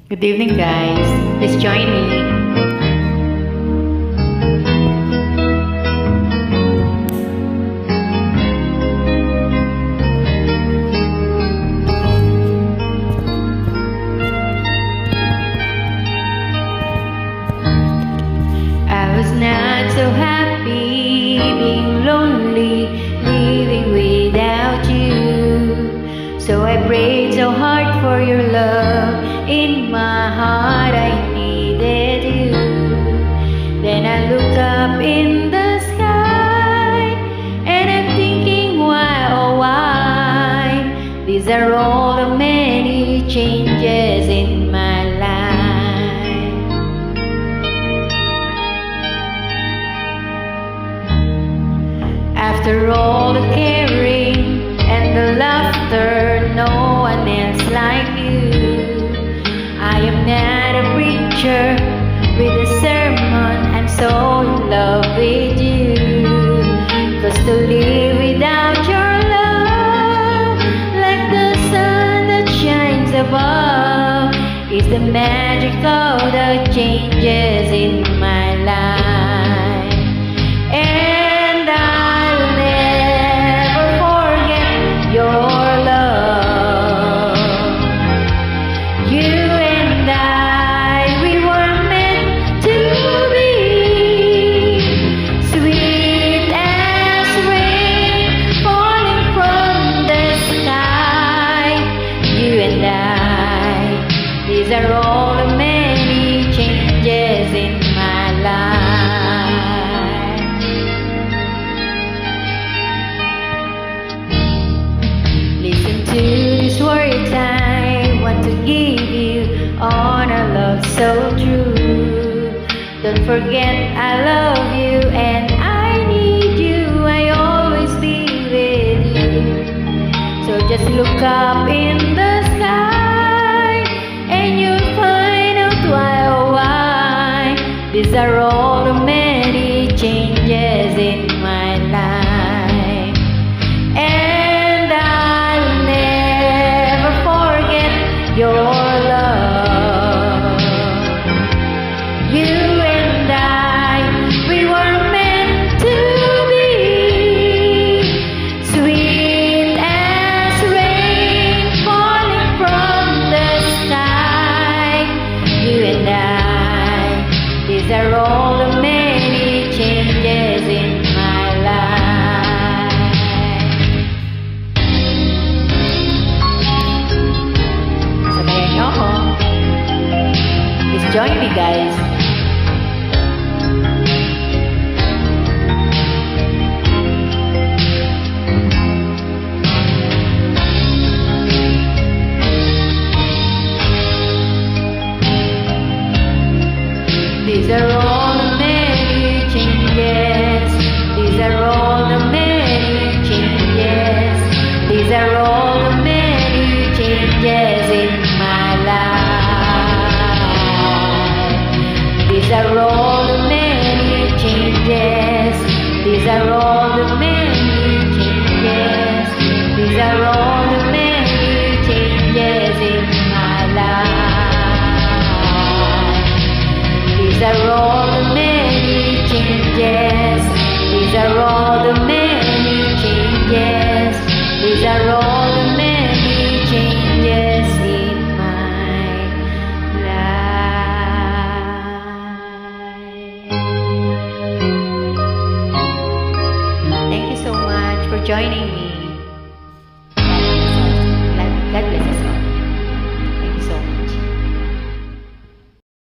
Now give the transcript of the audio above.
Good evening, guys. Please join me. I was not so happy being lonely, living without you. So I prayed so hard for your love. In my heart I needed you. Then I looked up in the sky, and I'm thinking why, oh why? These are all the many changes in my life. After all the caring and the laughter, no one else like you. I am not a preacher with a sermon, I'm so in love with you. 'Cause to live without your love, like the sun that shines above, is the magic of the changes in my life. And I'll never forget your love. You and I, we were meant to be, sweet as rain falling from the sky. You and I, these are all the many changes in my life. Listen to these words I want to give you on our love so true. Don't forget I love you and I need you, I always be with you. So just look up in the sky and you'll find out why, oh why. These are all the many changes in my life. And I'll never forget your love. You and I, we were meant to be, sweet as rain falling from the sky. You and I, these are all the many changes in my life. Sabayan niyo ako. Please join me, guys. These are all the many changes. These are all the many changes. These are all the many changes in my life. These are all the many changes. These are all the many changes. These are all the many changes in my life. These are all the many changes. These are all the many changes. These are all the many changes in my life. Thank you so much for joining me.